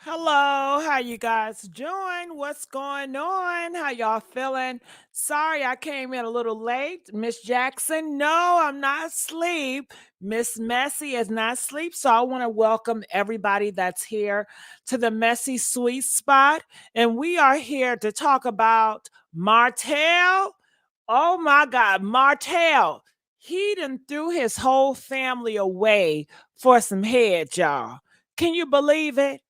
Hello, how you guys doing? What's going on? How y'all feeling? Sorry I came in a little late. Miss Jackson, no, I'm not asleep. Miss Messy is not asleep. So I want to welcome everybody that's here to the Messy Sweet Spot. And we are here to talk about Martell. Oh my God, Martell. He done threw his whole family away for some head, y'all. Can you believe it?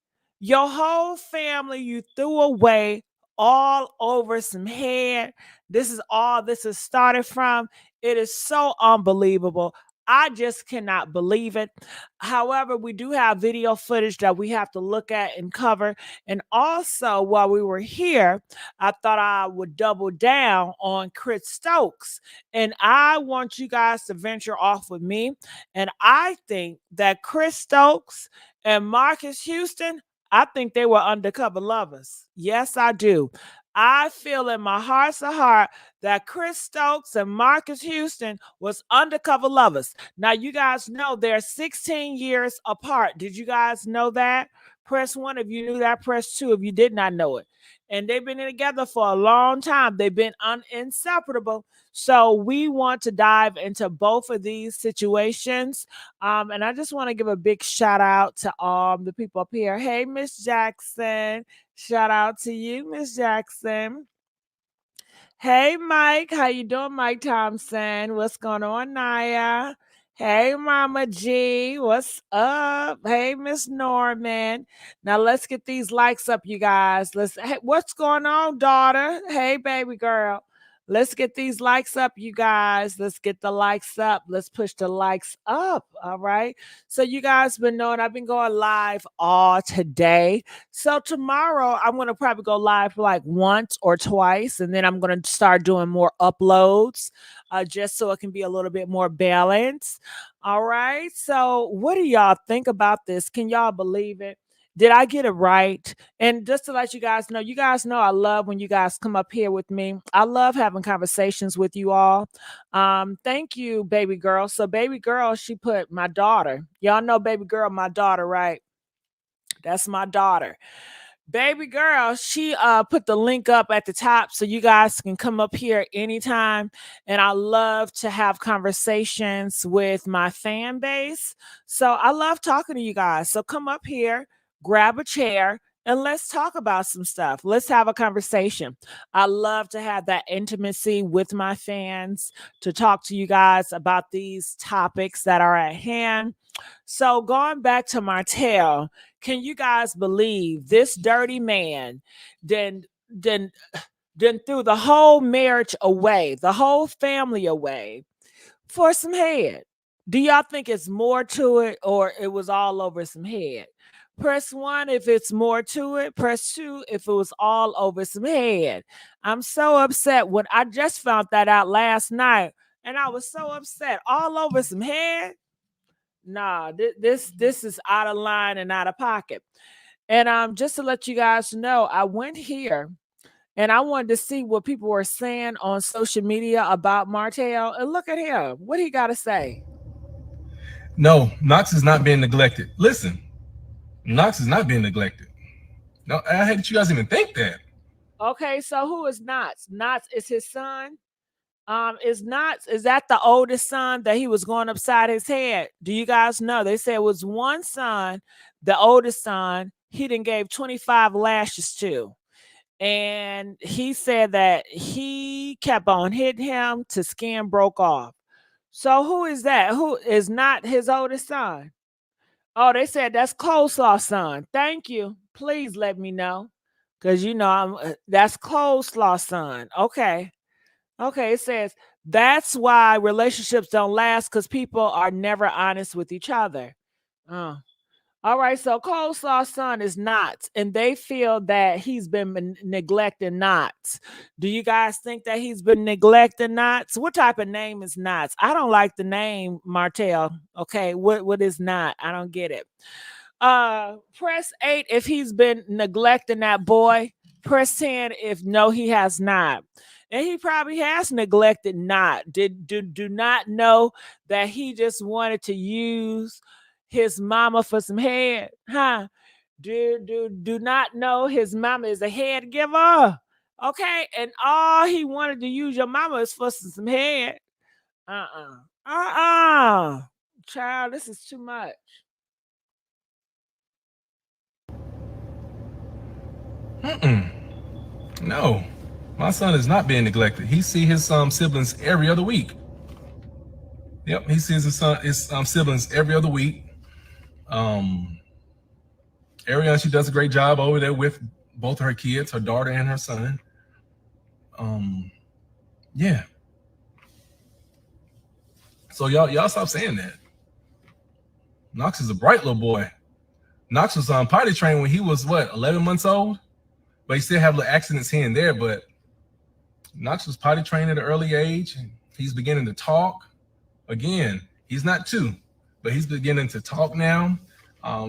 Your whole family you threw away all over some head. This is all this is started from. It is so unbelievable. I just cannot believe it. However, we do have video footage that we have to look at and cover. And also, while we were here, I thought I would double down on Chris Stokes. And I want you guys to venture off with me. And I think that Chris Stokes and Marques Houston, I think they were undercover lovers. Yes, I do. I feel in my heart's of heart that Chris Stokes and Marques Houston was undercover lovers. Now, you guys know they're 16 years apart. Did you guys know that? Press one if you knew that. Press two if you did not know it. And they've been together for a long time. They've been inseparable. So we want to dive into both of these situations. And I just want to give a big shout out to all the people up here. Hey, Miss Jackson. Shout out to you, Miss Jackson. Hey, Mike. How you doing, Mike Thompson? What's going on, Naya? Hey, Mama G. What's up? Hey, Miss Norman. Now let's get these likes up, you guys. Hey, what's going on, daughter? Hey, baby girl. Let's get these likes up, you guys. Let's get the likes up. Let's push the likes up. All right. So you guys been knowing I've been going live all today. So tomorrow I'm gonna probably go live for like once or twice, and then I'm gonna start doing more uploads, just so it can be a little bit more balanced. All right. So what do y'all think about this? Can y'all believe it? Did I get it right? And just to let you guys know I love when you guys come up here with me. I love having conversations with you all. Thank you, baby girl. So baby girl, she put my daughter. Y'all know baby girl, my daughter, right? That's my daughter. Baby girl, she put the link up at the top so you guys can come up here anytime. And I love to have conversations with my fan base. So I love talking to you guys. So come up here, grab a chair, and let's talk about some stuff. Let's have a conversation. I love to have that intimacy with my fans, to talk to you guys about these topics that are at hand. So going back to Martell, can you guys believe this dirty man then then then threw the whole marriage away, the whole family away for some head? Do y'all think it's more to it or it was all over some head? Press one if it's more to it. Press two if it was all over some head. I'm so upset when I just found that out last night, and I was so upset. All over some head? Nah, this is out of line and out of pocket. And just to let you guys know, I went here and I wanted to see what people were saying on social media about Martell. And look at him. What he got to say? No, Knox is not being neglected. Listen, Knox is not being neglected. No, I hate that you guys even think that. Okay, so who is Knots? Knots is his son. Is Knots, is that the oldest son that he was going upside his head? Do you guys know? They said it was one son, the oldest son, he didn't gave 25 lashes to. And he said that he kept on hitting him till skin broke off. So who is that? Who is not his oldest son? Oh, they said that's Coleslaw son. Thank you. Please let me know. Cause you know that's Coleslaw son. Okay. Okay. It says that's why relationships don't last because people are never honest with each other. Oh. All right, so Coleslaw son is Knots, and they feel that he's been neglecting Knots. Do you guys think that he's been neglecting Knots? What type of name is Knots? I don't like the name Martell. Okay, what is not? I don't get it. Press 8 if he's been neglecting that boy. Press 10 if no, he has not. And he probably has neglected not. Do not know that he just wanted to use his mama for some head, huh? do not know his mama is a head giver. Okay, and all he wanted to use your mama is for some head. Child, this is too much. No, my son is not being neglected. He see his siblings every other week. Yep, he sees his siblings every other week. Ariana, she does a great job over there with both her kids, her daughter and her son. Yeah. So y'all stop saying that. Knox is a bright little boy. Knox was potty trained when he was 11 months old, but he still have little accidents here and there. But Knox was potty trained at an early age. He's beginning to talk. Again, he's not 2, but he's beginning to talk now.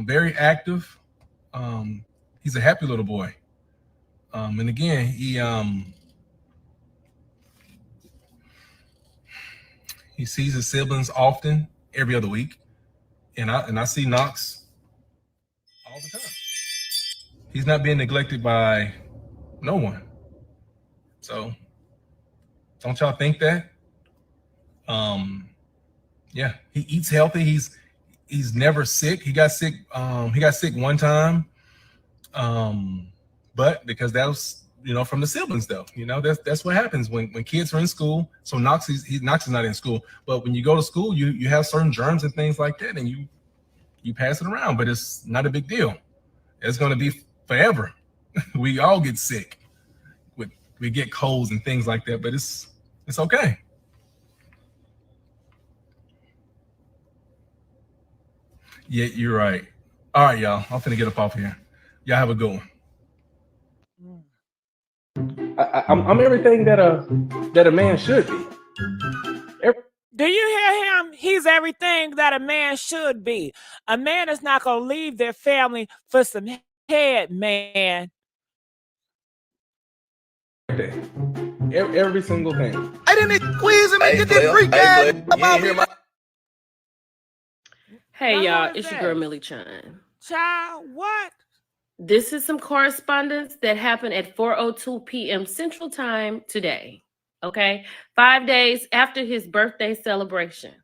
Very active. He's a happy little boy. And again, he sees his siblings often, every other week, and I see Knox all the time. He's not being neglected by no one. So don't y'all think that? Yeah, he eats healthy. He's never sick. He got sick. He got sick one time, but because that was from the siblings though. That's what happens when kids are in school. So Knox is not in school, but when you go to school, you have certain germs and things like that, and you pass it around. But it's not a big deal. It's going to be forever. We all get sick. We get colds and things like that, but it's okay. Yeah, you're right. All right, y'all. I'm finna get up off here. Y'all have a good one. I'm everything that a man should be. Do you hear him? He's everything that a man should be. A man is not going to leave their family for some head, man. Every single thing. I didn't squeeze him and get that freak ass about me. Hey, y'all, it's your girl, Millie Chine. Child, what? This is some correspondence that happened at 4:02 p.m. Central Time today. Okay? 5 days after his birthday celebration.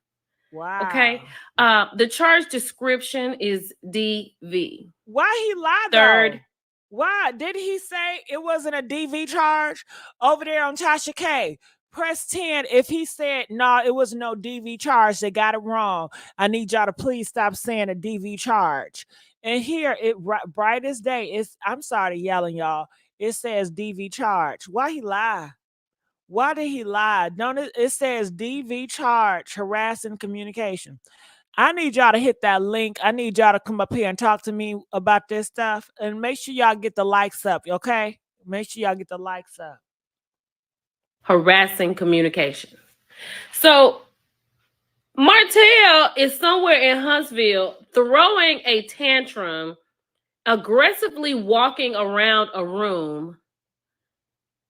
Wow. Okay? The charge description is DV. Why he lied Third. Why? Did he say it wasn't a DV charge? Over there on Tasha K. Press 10 if he said, no, it was no DV charge. They got it wrong. I need y'all to please stop saying a DV charge. And here, it bright as day. I'm sorry yelling, y'all. It says DV charge. Why he lie? Why did he lie? It says DV charge, harassing communication. I need y'all to hit that link. I need y'all to come up here and talk to me about this stuff. And make sure y'all get the likes up, okay? Make sure y'all get the likes up. Harassing communication. So Martel is somewhere in Huntsville throwing a tantrum, aggressively walking around a room,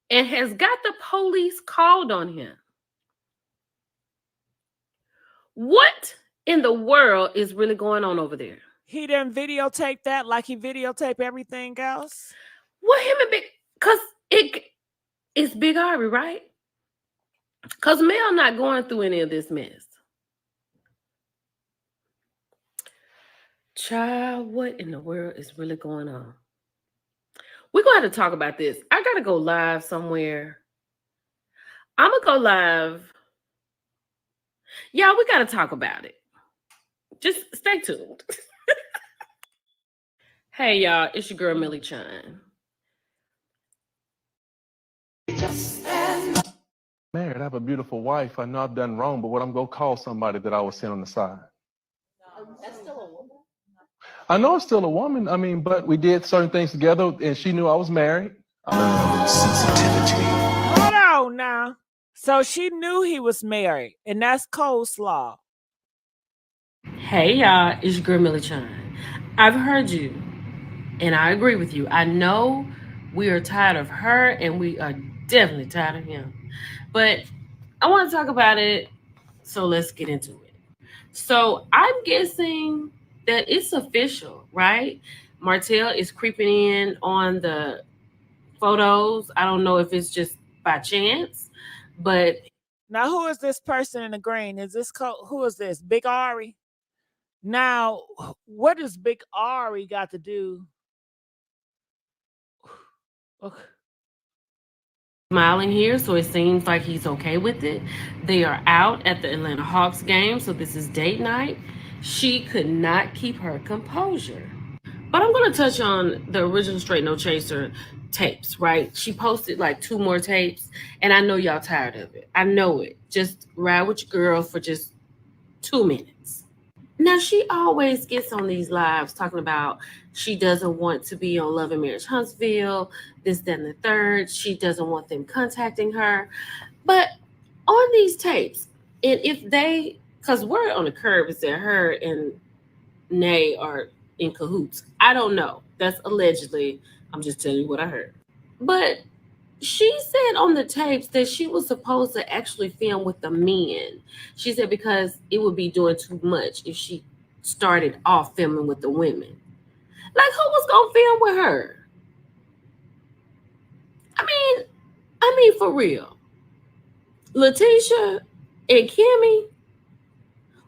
and has got the police called on him. What in the world is really going on over there? He didn't videotape that like he videotaped everything else? What him and Big... Because it's Big Harvey, right? Because Mel not going through any of this mess. Child, what in the world is really going on? We're going to have to talk about this. I got to go live somewhere. I'm going to go live. Y'all, we got to talk about it. Just stay tuned. Hey, y'all, it's your girl, Millie Chine. Married, I have a beautiful wife. I know I've done wrong, but what I'm going to call somebody that I was sent on the side. That's still a woman. I know it's still a woman. I mean, but we did certain things together, and she knew I was married. Sensitivity. Hold on now. So she knew he was married, and that's coleslaw. Hey, y'all, it's your girl, Millie Chine. I've heard you, and I agree with you. I know we are tired of her, and we are definitely tired of him. But I want to talk about it, so let's get into it. So I'm guessing that it's official, right? Martell is creeping in on the photos. I don't know if it's just by chance, but now who is this person in the green? Is this who is this? Big Ari? Now, what does Big Ari got to do? Okay. Smiling here, so it seems like he's okay with it. They are out at the Atlanta Hawks game, so this is date night. She could not keep her composure. But I'm going to touch on the original Straight No Chaser tapes, right? She posted like 2 more tapes, and I know y'all tired of it. I know it. Just ride with your girl for just 2 minutes. Now, she always gets on these lives talking about she doesn't want to be on Love and Marriage Huntsville, this, that, and the third. She doesn't want them contacting her. But on these tapes, and if they, because word on the curb is that her and Nay are in cahoots. I don't know. That's allegedly. I'm just telling you what I heard. But she said on the tapes that she was supposed to actually film with the men. She said because it would be doing too much if she started off filming with the women. Like, who was gonna film with her? I mean for real. Letitia and Kimmy,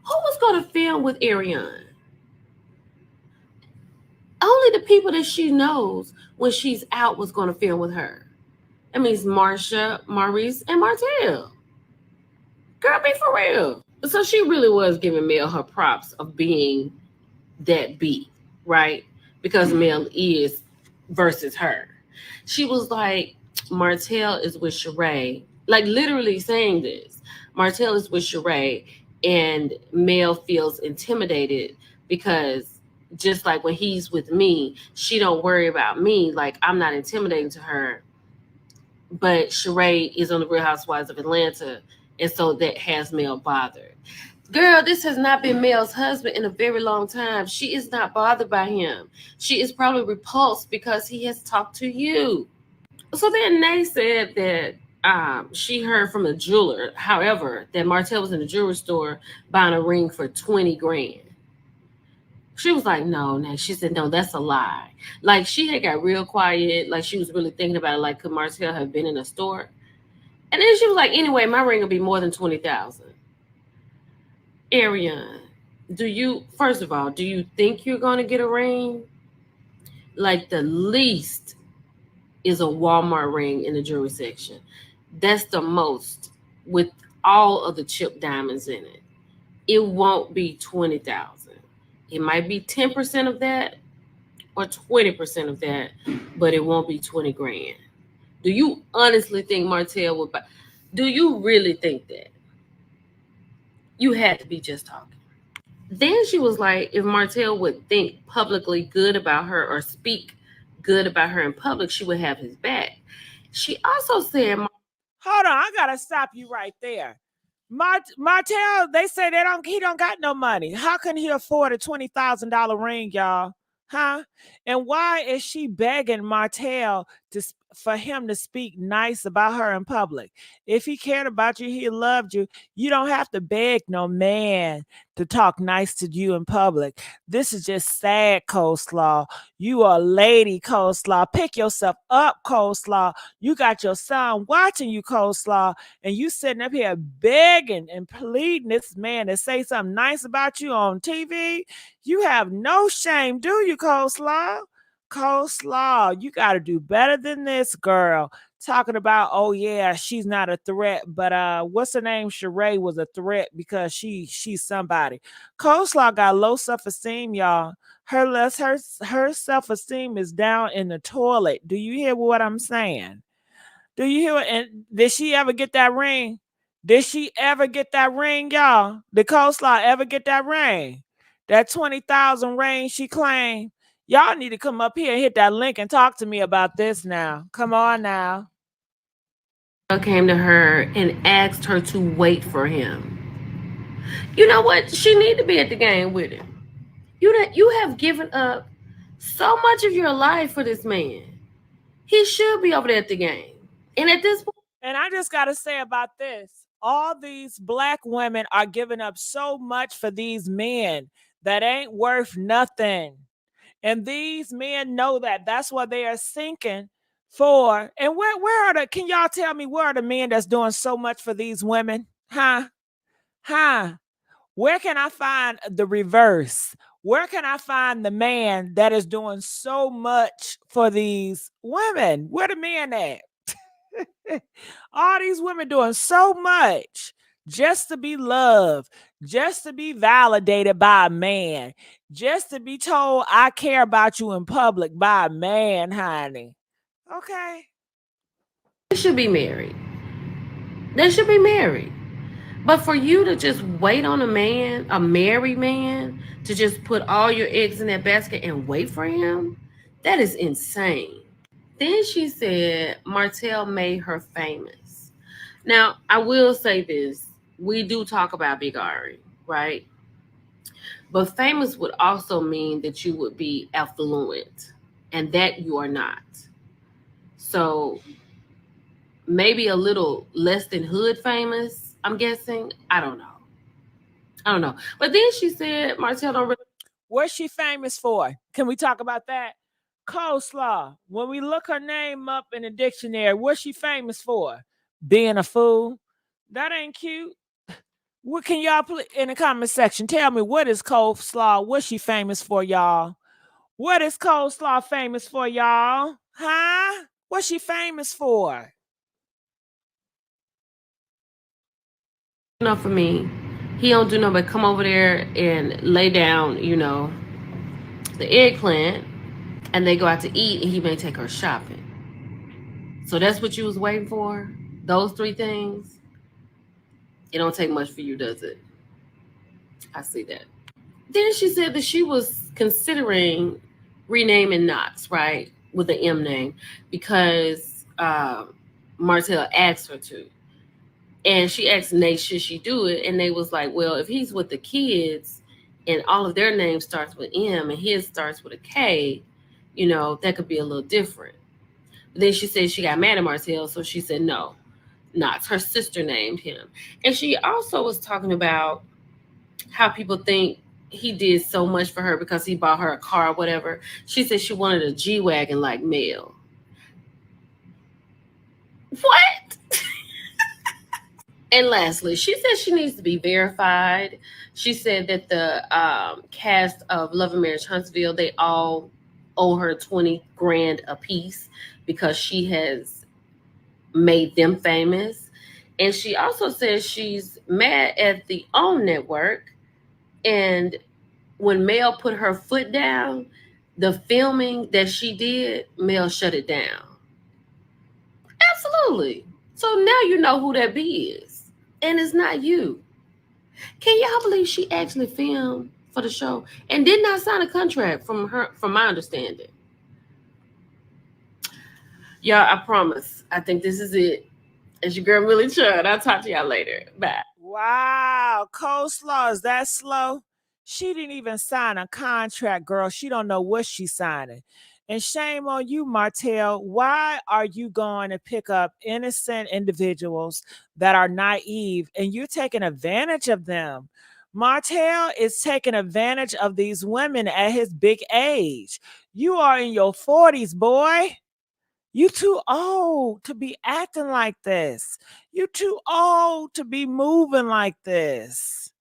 who was gonna film with Ariane? Only the people that she knows when she's out was gonna film with her. That means Marsha, Maurice, and Martel. Girl, be for real. So she really was giving Mel her props of being that beat, right? Because Mel is versus her. She was like, Martel is with Sheree. Like, literally saying this. Martel is with Sheree, and Mel feels intimidated because just like when he's with me, she don't worry about me. Like, I'm not intimidating to her. But Sheree is on the Real Housewives of Atlanta, and so that has Mel bothered. Girl, this has not been Mel's husband in a very long time. She is not bothered by him. She is probably repulsed because he has talked to you. So then Nay said that she heard from a jeweler, however, that Martel was in the jewelry store buying a ring for 20 grand. She was like, no, Nay. She said, no, that's a lie. Like, she had got real quiet. Like, she was really thinking about it. Like, could Martel have been in a store? And then she was like, anyway, my ring will be more than 20,000. Ariane, first of all, do you think you're going to get a ring? Like, the least is a Walmart ring in the jewelry section. That's the most with all of the chip diamonds in it. It won't be 20,000. It might be 10% of that or 20% of that, but it won't be 20 grand. Do you honestly think Martel would buy? Do you really think that? You had to be just talking. Then she was like, if Martel would think publicly good about her or speak good about her in public, she would have his back. She also said, hold on, I gotta stop you right there. Martel, they say he don't got no money. How can he afford a $20,000 ring, y'all? Huh? And why is she begging Martel for him to speak nice about her in public? If he cared about you, he loved you. You don't have to beg no man to talk nice to you in public. This is just sad, Coleslaw. You are a lady, Coleslaw. Pick yourself up, Coleslaw. You got your son watching you, Coleslaw, and you sitting up here begging and pleading this man to say something nice about you on TV. You have no shame, do you, Coleslaw? Coleslaw, you got to do better than this, girl. Talking about, oh yeah, she's not a threat, but what's her name? Sheree was a threat because she's somebody. Coleslaw got low self-esteem, y'all. Her self-esteem is down in the toilet. Do you hear what I'm saying? Do you hear it? And did she ever get that ring? Did she ever get that ring, y'all? Did Coleslaw ever get that ring? That 20,000 ring she claimed? Y'all need to come up here and hit that link and talk to me about this now. Come on now. Came to her and asked her to wait for him. You know what? She need to be at the game with him. You have given up so much of your life for this man. He should be over there at the game. And at this point, and I just got to say about this, all these black women are giving up so much for these men that ain't worth nothing. And these men know that. That's what they are sinking for. And where are can y'all tell me where are the men that's doing so much for these women? Huh? Where can I find the reverse? Where can I find the man that is doing so much for these women? Where the man at? All these women doing so much just to be loved, just to be validated by a man, just to be told I care about you in public by a man, honey. Okay. They should be married. They should be married. But for you to just wait on a man, a married man, to just put all your eggs in that basket and wait for him, that is insane. Then she said Martell made her famous. Now, I will say this. We do talk about Big Ari, right? But famous would also mean that you would be affluent, and that you are not. So maybe a little less than hood famous, I'm guessing. I don't know. But then she said Martell don't really. What's she famous for? Can we talk about that? Coleslaw. When we look her name up in the dictionary, what's she famous for? Being a fool? That ain't cute. What can y'all put in the comment section? Tell me, what is Coleslaw? What's she famous for, y'all? What is Coleslaw famous for, y'all? Huh? What's she famous for? Enough for me. He don't do nothing but come over there and lay down, the eggplant, and they go out to eat, and he may take her shopping. So that's what you was waiting for? Those three things? It don't take much for you, does it? I see that. Then she said that she was considering renaming Knox, right, with the M name, because Martell asked her to. And she asked Nate, should she do it? And they was like, well, if he's with the kids and all of their names starts with M and his starts with a K, that could be a little different. But then she said she got mad at Martell, so she said no, Knox. Her sister named him. And she also was talking about how people think he did so much for her because he bought her a car or whatever. She said she wanted a G-Wagon like Mel. What? And lastly, she said she needs to be verified. She said that the cast of Love and Marriage Huntsville, they all owe her 20 grand a piece because she has made them famous. And she also says she's mad at the OWN network. And when Mel put her foot down, the filming that she did, Mel shut it down. Absolutely. So now you know who that B is. And it's not you. Can y'all believe she actually filmed for the show and did not sign a contract from my understanding? Y'all, I promise. I think this is it. It's your girl, Millie Chud. I'll talk to y'all later. Bye. Wow. Coleslaw, is that slow? She didn't even sign a contract, girl. She don't know what she's signing. And shame on you, Martell. Why are you going to pick up innocent individuals that are naive and you're taking advantage of them? Martell is taking advantage of these women at his big age. You are in your 40s, boy. You too old to be acting like this. You too old to be moving like this.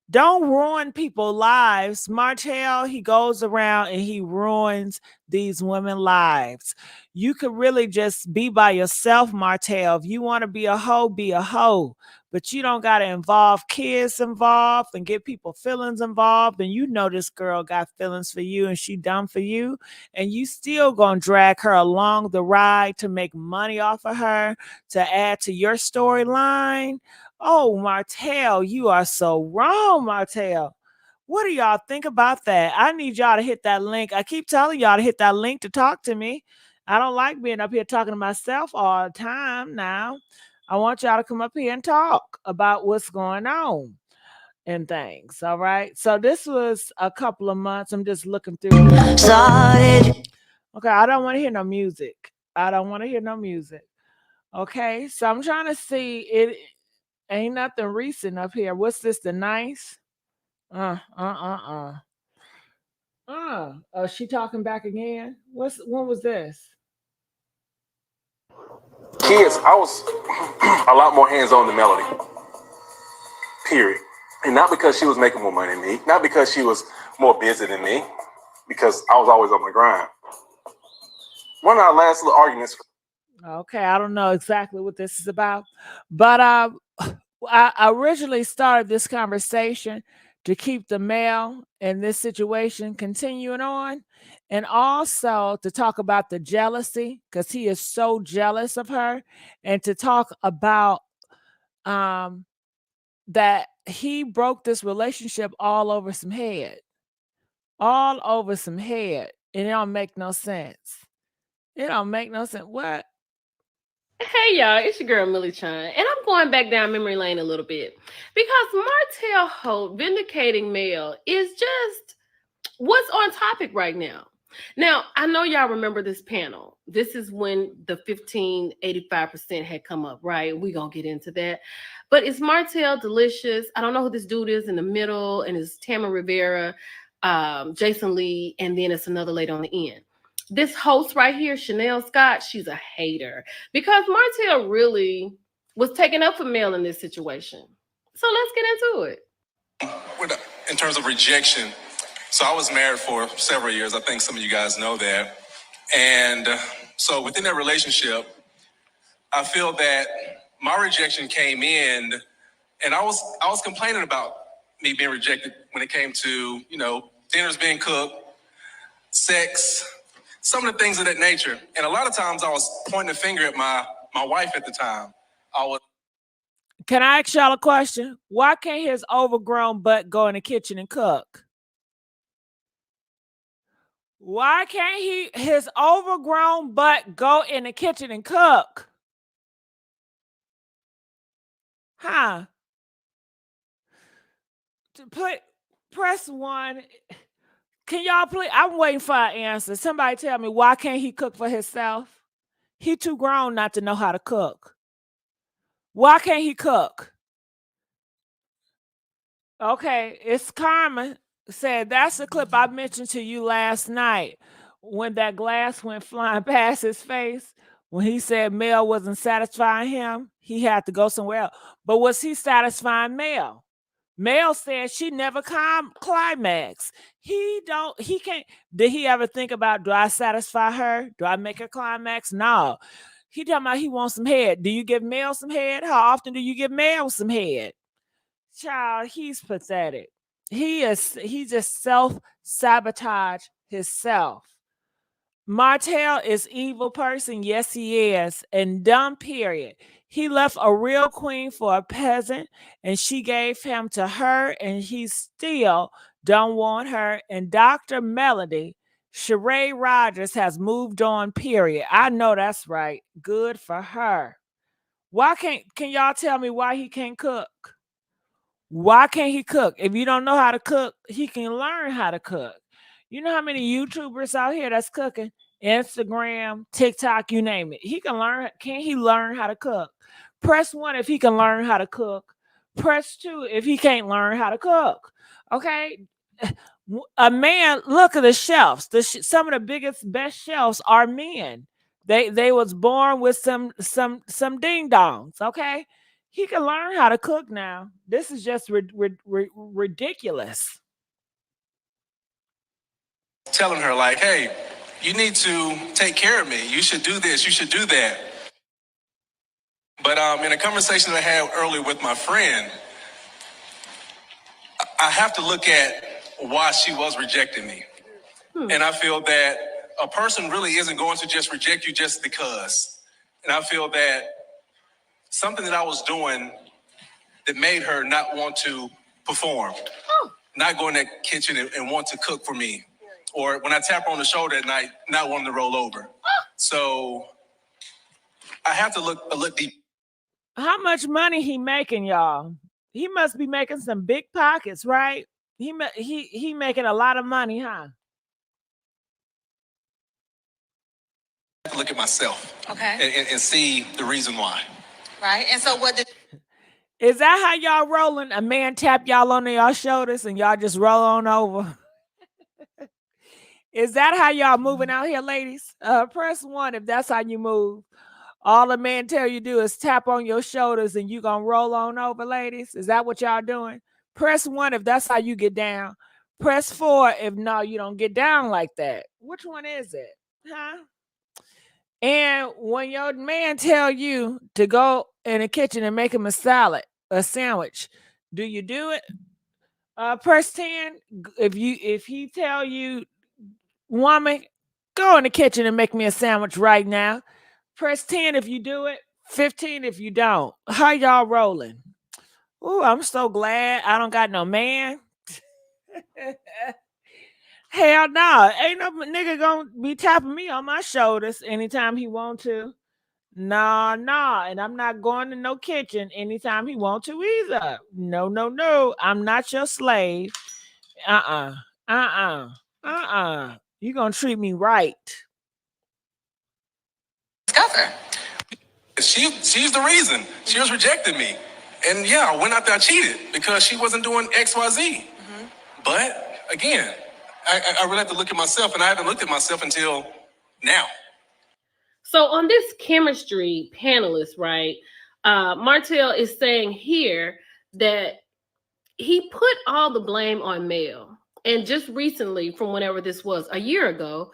Don't ruin people's lives. Martell, he goes around and he ruins these women's lives. You could really just be by yourself, Martell. If you want to be a hoe, be a hoe. But you don't got to involve kids involved and get people feelings involved. And you know this girl got feelings for you and she done for you. And you still going to drag her along the ride to make money off of her, to add to your storyline. Oh, Martell, you are so wrong, Martell. What do y'all think about that? I need y'all to hit that link. I keep telling y'all to hit that link to talk to me. I don't like being up here talking to myself all the time now. I want y'all to come up here and talk about what's going on and things. All right. So this was a couple of months. I'm just looking through. Okay, I don't want to hear no music. Okay, so I'm trying to see it. Ain't nothing recent up here. What's this? The nice? She talking back again? When was this? Kids, I was a lot more hands-on than Melody. Period. And not because she was making more money than me, not because she was more busy than me, because I was always on my grind. One of our last little arguments. Okay, I don't know exactly what this is about, but I originally started this conversation to keep the male in this situation continuing on, and also to talk about the jealousy, because he is so jealous of her, and to talk about that he broke this relationship all over some head. All over some head. And it don't make no sense. It don't make no sense. What? Hey y'all, it's your girl Millie Chine, and I'm going back down memory lane a little bit because Martell Holt vindicating Mel is just what's on topic right now. Now, I know y'all remember this panel. This is when the 1585% had come up, right? We're going to get into that. But it's Martell Delicious. I don't know who this dude is in the middle, and it's Tamara Rivera, Jason Lee, and then it's another lady on the end. This host right here, Chanel Scott, she's a hater because Martell really was taking up for Mel in this situation. So let's get into it. In terms of rejection, so I was married for several years. I think some of you guys know that. And so within that relationship, I feel that my rejection came in, and I was complaining about me being rejected when it came to, dinners being cooked, sex, some of the things of that nature. And a lot of times I was pointing a finger at my wife at the time. Can I ask y'all a question? Why can't his overgrown butt go in the kitchen and cook? Why can't his overgrown butt go in the kitchen and cook? Huh? Press 1. Can y'all please? I'm waiting for an answer. Somebody tell me, why can't he cook for himself? He too grown not to know how to cook. Why can't he cook? Okay, it's Carmen said that's the clip I mentioned to you last night when that glass went flying past his face. When he said Mel wasn't satisfying him, he had to go somewhere else. But was he satisfying Mel? Mel said she never climax. He can't. Did he ever think about, do I satisfy her? Do I make her climax? No. He talking about he wants some head. Do you give Mel some head? How often do you give Mel some head? Child, he's pathetic. He just self-sabotage himself. Martel is evil person. Yes, he is. And dumb, period. He left a real queen for a peasant, and she gave him to her, and he still don't want her. And Dr. Melody, Sheree Rogers, has moved on, period. I know that's right. Good for her. Can y'all tell me why he can't cook? Why can't he cook? If you don't know how to cook, he can learn how to cook. You know how many YouTubers out here that's cooking? Instagram, TikTok, you name it. He can learn. Can he learn how to cook? Press 1 if he can learn how to cook. Press 2 if he can't learn how to cook. Okay? A man, look at the shelves. Some of the biggest, best shelves are men. They was born with some ding dongs. Okay? He can learn how to cook now. This is just ridiculous. Telling her like, hey, you need to take care of me. You should do this. You should do that. But in a conversation I had earlier with my friend, I have to look at why she was rejecting me. And I feel that a person really isn't going to just reject you just because. And I feel that something that I was doing that made her not want to perform, not go in that kitchen and want to cook for me. Or when I tap her on the shoulder at night, not wanting to roll over. So I have to look deep. How much money he making, y'all? He must be making some big pockets, right? He making a lot of money, huh? I have to look at myself, okay, and see the reason why. Right. And so what did Is that how y'all rolling? A man tap y'all on y'all shoulders and y'all just roll on over? Is that how y'all moving out here, ladies? Press 1 if that's how you move. All the man tell you do is tap on your shoulders and you gonna roll on over, ladies. Is that what y'all doing? Press 1 if that's how you get down. Press 4 if no, you don't get down like that. Which one is it? Huh? And when your man tell you to go in the kitchen and make him a sandwich, do you do it? Press 10 if he tell you, woman, go in the kitchen and make me a sandwich right now. Press 10 if you do it, 15 if you don't. How y'all rolling? Ooh, I'm so glad I don't got no man. Hell no. Ain't no nigga gonna be tapping me on my shoulders anytime he want to. Nah. And I'm not going to no kitchen anytime he want to either. No. I'm not your slave. You gonna treat me right. Discover. She's the reason. She was rejecting me. And yeah, I went out there and cheated because she wasn't doing XYZ. But again, I really have to look at myself, and I haven't looked at myself until now. So on this chemistry panelist, right, Martel is saying here that he put all the blame on Mel. And just recently, from whenever this was, a year ago,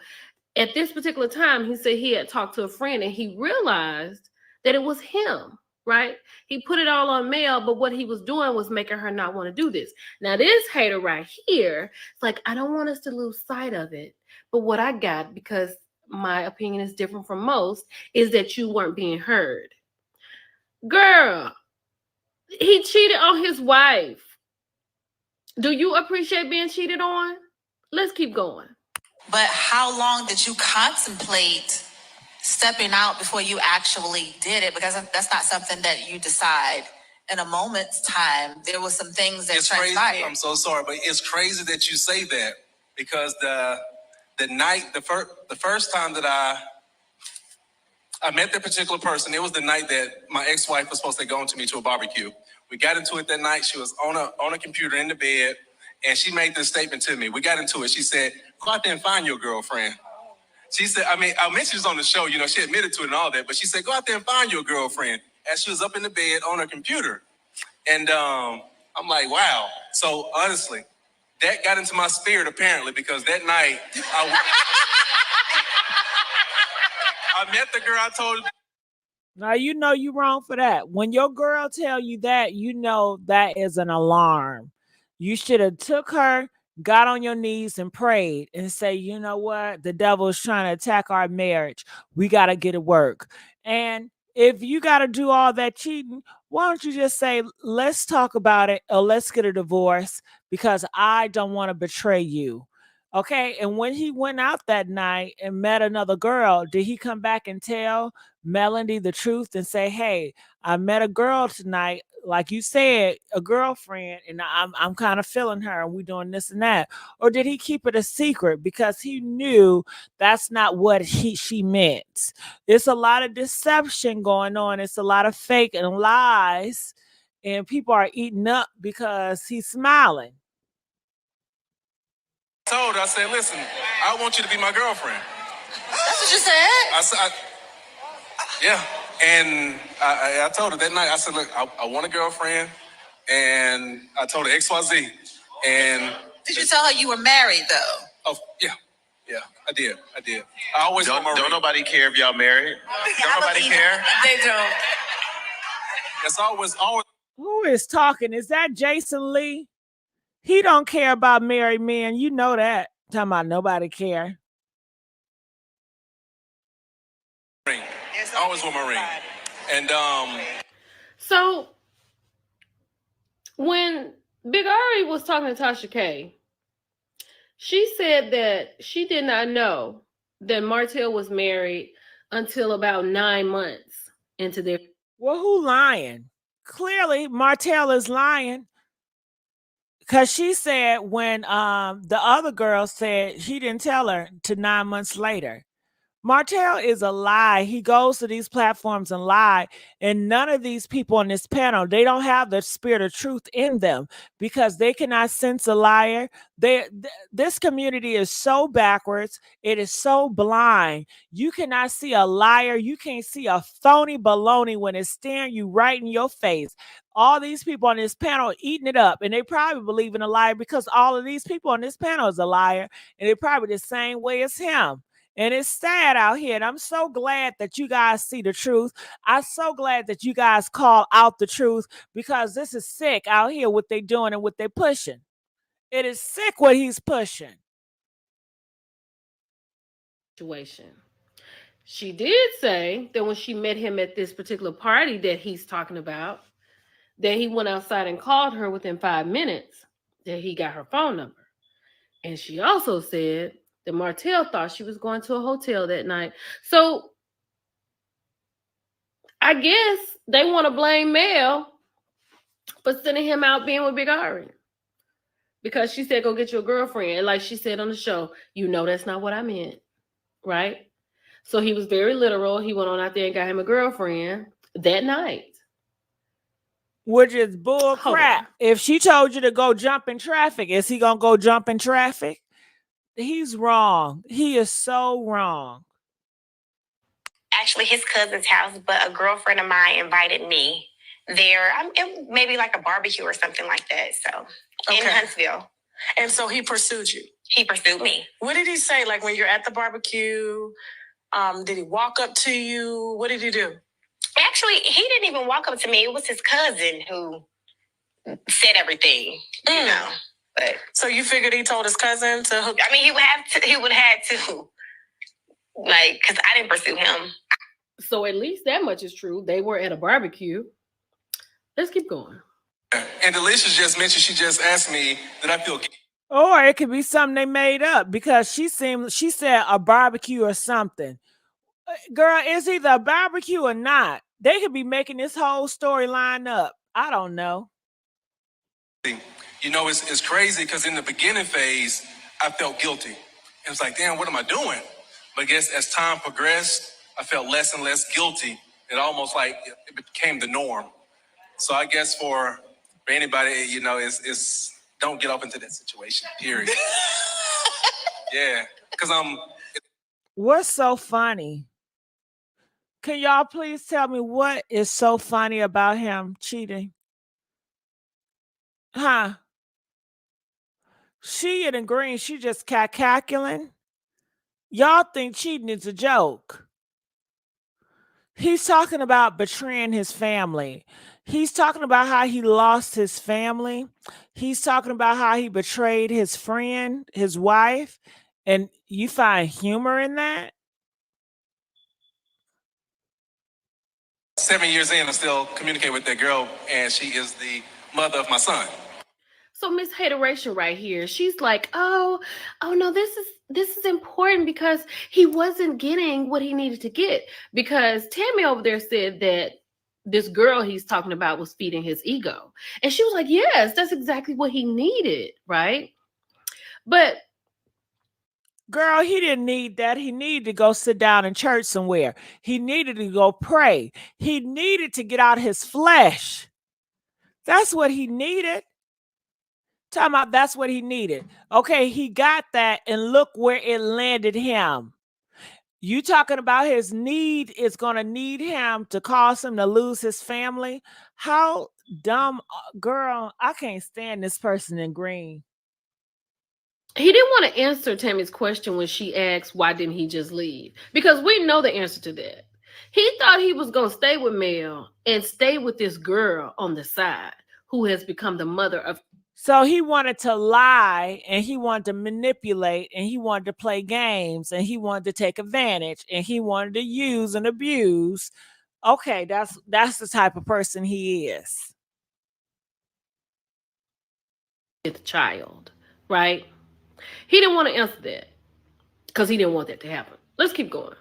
at this particular time, he said he had talked to a friend and he realized that it was him, right? He put it all on Mel, but what he was doing was making her not want to do this. Now, this hater right here, it's like, I don't want us to lose sight of it. But what I got, because my opinion is different from most, is that you weren't being heard. Girl, he cheated on his wife. Do you appreciate being cheated on? Let's keep going. But how long did you contemplate stepping out before you actually did it? Because that's not something that you decide in a moment's time. There was some things that transpired. Crazy. I'm so sorry, but it's crazy that you say that, because the first time that I met that particular person, it was the night that my ex-wife was supposed to go to me to a barbecue. We got into it that night. She was on a computer in the bed, and she made this statement to me. We got into it. She said, "Go out there and find your girlfriend." She said, I mentioned she was on the show, she admitted to it and all that, but she said, "Go out there and find your girlfriend," as she was up in the bed on her computer. And I'm like, wow. So honestly, that got into my spirit apparently, because that night I met the girl I told. Now you know you wrong for that. When your girl tell you that, you know that is an alarm. You should have took her, got on your knees and prayed and say, you know what? The devil is trying to attack our marriage. We got to get it work. And if you got to do all that cheating, why don't you just say, let's talk about it, or let's get a divorce, because I don't want to betray you. Okay. And when he went out that night and met another girl, did he come back and tell Melody the truth and say, hey, I met a girl tonight, like you said, a girlfriend, and I'm kind of feeling her and we doing this and that? Or did he keep it a secret because he knew that's not what she meant? It's a lot of deception going on. It's a lot of fake and lies, and people are eating up because he's smiling. I said, listen, I want you to be my girlfriend. That's what you said? Yeah. And I told her that night, I said, look, I want a girlfriend. And I told her XYZ. And did you tell her you were married though? Oh, yeah. Yeah, I did. I always don't nobody care if y'all married. Don't nobody care. They don't. It's always. Who is talking? Is that Jason Lee? He don't care about married men. You know that. Talking about nobody care. Ring. I always wear my ring. And so when Big Ari was talking to Tasha K, she said that she did not know that Martel was married until about 9 months into their. Well, who lying? Clearly, Martel is lying. Because she said when the other girl said he didn't tell her to 9 months later. Martell is a lie. He goes to these platforms and lie. And none of these people on this panel, they don't have the spirit of truth in them because they cannot sense a liar. This community is so backwards. It is so blind. You cannot see a liar. You can't see a phony baloney when it's staring you right in your face. All these people on this panel are eating it up, and they probably believe in a liar because all of these people on this panel is a liar, and they're probably the same way as him. And it's sad out here. And I'm so glad that you guys see the truth. I'm so glad that you guys call out the truth because this is sick out here, what they're doing and what they're pushing. It is sick what he's pushing. Situation. She did say that when she met him at this particular party that he's talking about, that he went outside and called her within 5 minutes, that he got her phone number. And she also said that Martel thought she was going to a hotel that night. So I guess they want to blame Mel for sending him out being with Big Ari. Because she said, go get your girlfriend. And like she said on the show, you know that's not what I meant, right? So he was very literal. He went on out there and got him a girlfriend that night. Which is bull crap. If she told you to go jump in traffic, is he going to go jump in traffic? He's wrong. He is so wrong. Actually his cousin's house, but a girlfriend of mine invited me there. Maybe like a barbecue or something like that. So in Huntsville. And so he pursued you. He pursued me. What did he say? Like when you're at the barbecue, did he walk up to you? What did he do? Actually, he didn't even walk up to me. It was his cousin who said everything, you know. But so you figured he told his cousin to hook? I mean, he would have to, like, because I didn't pursue him. So at least that much is true. They were at a barbecue. Let's keep going. And Delicious just mentioned, she just asked me that I feel. Or it could be something they made up because she said a barbecue or something. Girl, it's either a barbecue or not. They could be making this whole storyline up. I don't know. You know, it's crazy because in the beginning phase, I felt guilty. It was like, damn, what am I doing? But I guess as time progressed, I felt less and less guilty. It almost like it became the norm. So I guess for anybody, you know, it's don't get up into that situation, period. Yeah, because What's so funny? Can y'all please tell me what is so funny about him cheating? Huh? She and Green, she just calculating. Y'all think cheating is a joke. He's talking about betraying his family. He's talking about how he lost his family. He's talking about how he betrayed his friend, his wife. And you find humor in that? 7 years in, I still communicate with that girl, and she is the mother of my son. So Miss Hateration right here, she's like, oh no, this is important because he wasn't getting what he needed to get. Because Tammy over there said that this girl he's talking about was feeding his ego. And she was like, yes, that's exactly what he needed, right? But girl, he didn't need that. He needed to go sit down in church somewhere. He needed to go pray. He needed to get out his flesh. That's what he needed. Talking about that's what he needed. Okay, he got that, and look where it landed him. You talking about his need is going to need him to cause him to lose his family? How dumb, girl. I can't stand this person in green. He didn't want to answer Tammy's question when she asked, why didn't he just leave? Because we know the answer to that. He thought he was going to stay with Mel and stay with this girl on the side who has become the mother of. So he wanted to lie, and he wanted to manipulate, and he wanted to play games, and he wanted to take advantage, and he wanted to use and abuse. Okay, that's the type of person he is. The child, right? He didn't want to answer that because he didn't want that to happen. Let's keep going.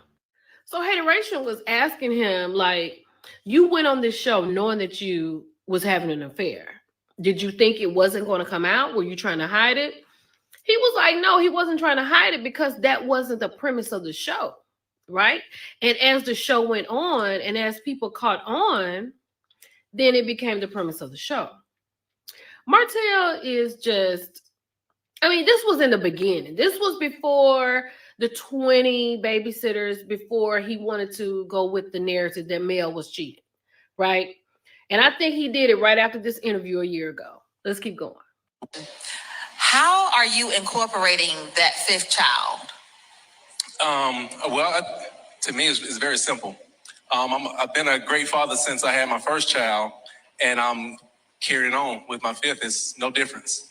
So Hateration was asking him, like, you went on this show knowing that you was having an affair. Did you think it wasn't going to come out? Were you trying to hide it? He was like, no, he wasn't trying to hide it because that wasn't the premise of the show. right? And as the show went on and as people caught on, then it became the premise of the show. Martel is just, I mean, this was in the beginning. This was before the 20 babysitters, before he wanted to go with the narrative that Mel was cheating, right? And I think he did it right after this interview a year ago. Let's keep going. How are you incorporating that fifth child? To me, it's very simple. I've been a great father since I had my first child, and I'm carrying on with my fifth. It's no difference.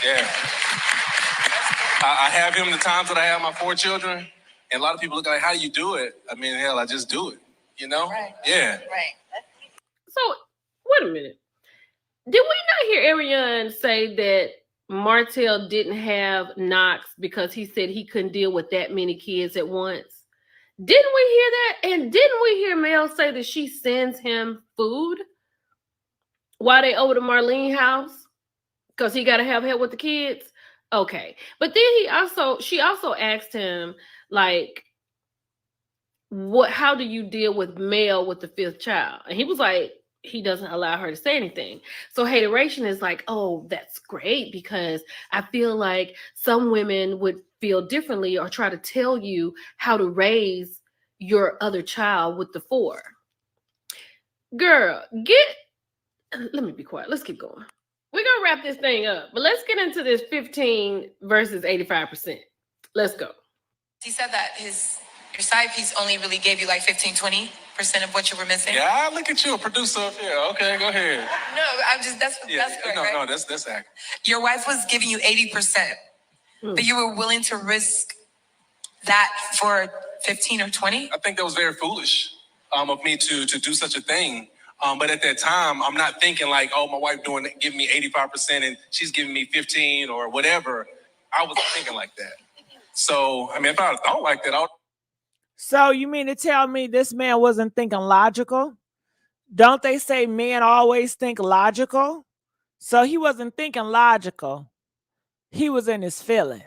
Yeah. I have him the times that I have my 4 children, and a lot of people look like, how do you do it? I mean, hell, I just do it, you know? Right. Yeah. Right. So, wait a minute. Did we not hear Ariane say that Martel didn't have Knox because he said he couldn't deal with that many kids at once? Didn't we hear that? And didn't we hear Mel say that she sends him food while they over to Marlene's house because he got to have help with the kids? Okay. But then she also asked him, like, how do you deal with Mel with the 5th child? And he was like, he doesn't allow her to say anything. So hateration is like, oh, that's great, because I feel like some women would feel differently or try to tell you how to raise your other child with the 4. Girl, let me be quiet. Let's keep going. We're going to wrap this thing up, but let's get into this 15 versus 85%. Let's go. He said that your side piece only really gave you like 15-20% of what you were missing. Yeah, look at you, a producer up here. Okay, go ahead. No, that's correct, right? No, that's accurate. Your wife was giving you 80%, but you were willing to risk that for 15 or 20? I think that was very foolish of me to do such a thing. But at that time, I'm not thinking like, oh, my wife giving me 85% and she's giving me 15 or whatever. I wasn't thinking like that. So, I mean, if I had thought like that, So you mean to tell me this man wasn't thinking logical? Don't they say men always think logical? So he wasn't thinking logical. He was in his feelings.